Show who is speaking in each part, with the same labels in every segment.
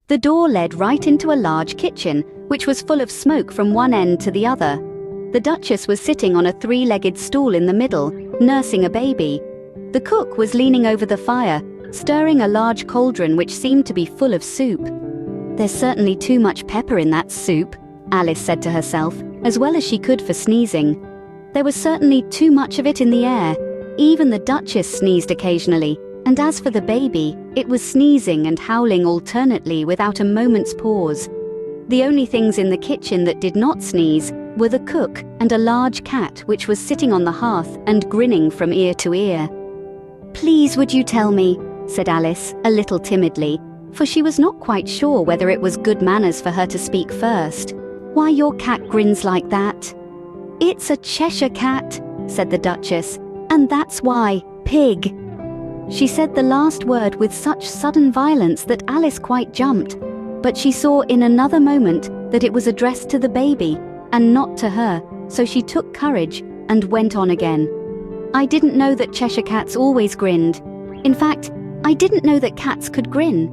Speaker 1: The door led right into a large kitchen, which was full of smoke from one end to the other. The Duchess was sitting on a three-legged stool in the middle, nursing a baby. The cook was leaning over the fire, stirring a large cauldron which seemed to be full of soup. "There's certainly too much pepper in that soup," Alice said to herself, as well as she could for sneezing. There was certainly too much of it in the air. Even the Duchess sneezed occasionally, and as for the baby, it was sneezing and howling alternately without a moment's pause. The only things in the kitchen that did not sneeze were the cook and a large cat which was sitting on the hearth and grinning from ear to ear. "Please would you tell me," said Alice, a little timidly, for she was not quite sure whether it was good manners for her to speak first, "why your cat grins like that?" "It's a Cheshire cat," said the Duchess, "and that's why, pig." She said the last word with such sudden violence that Alice quite jumped, but she saw in another moment that it was addressed to the baby and not to her, so she took courage and went on again. "I didn't know that Cheshire cats always grinned. In fact, I didn't know that cats could grin."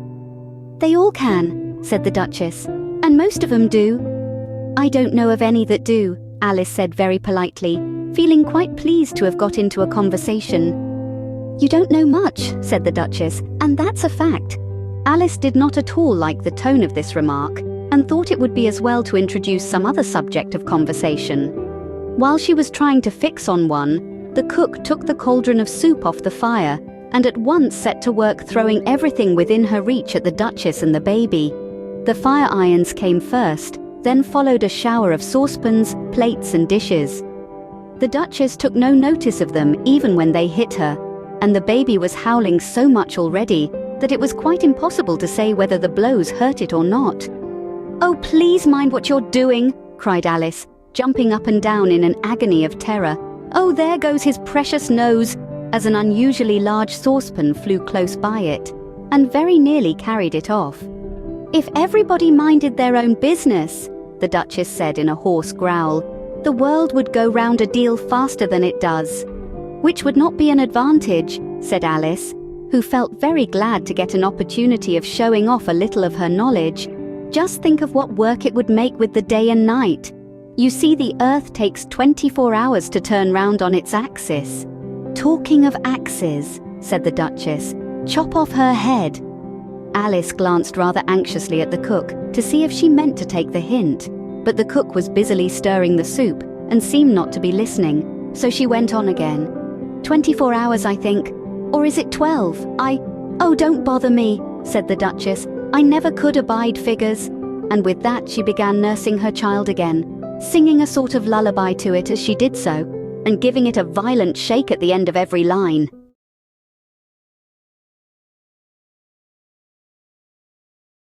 Speaker 1: "They all can," said the Duchess, "and most of them do." "I don't know of any that do," Alice said very politely, feeling quite pleased to have got into a conversation. "You don't know much," said the Duchess, "and that's a fact." Alice did not at all like the tone of this remark, and thought it would be as well to introduce some other subject of conversation. While she was trying to fix on one, the cook took the cauldron of soup off the fire, and at once set to work throwing everything within her reach at the Duchess and the baby. The fire irons came first, then followed a shower of saucepans, plates and dishes. The Duchess took no notice of them even when they hit her, and the baby was howling so much already that it was quite impossible to say whether the blows hurt it or not. "Oh, please mind what you're doing," cried Alice, jumping up and down in an agony of terror. "Oh, there goes his precious nose," as an unusually large saucepan flew close by it, and very nearly carried it off. "If everybody minded their own business," the Duchess said in a hoarse growl, "the world would go round a deal faster than it does." "Which would not be an advantage," said Alice, who felt very glad to get an opportunity of showing off a little of her knowledge. "Just think of what work it would make with the day and night. You see, the Earth takes 24 hours to turn round on its axis." "Talking of axes," said the Duchess, "chop off her head." Alice glanced rather anxiously at the cook to see if she meant to take the hint, but the cook was busily stirring the soup and seemed not to be listening, so she went on again. 24 hours, I think. Or is it 12? Oh, don't bother me," said the Duchess. "I never could abide figures." And with that she began nursing her child again, singing a sort of lullaby to it as she did so, and giving it a violent shake at the end of every line.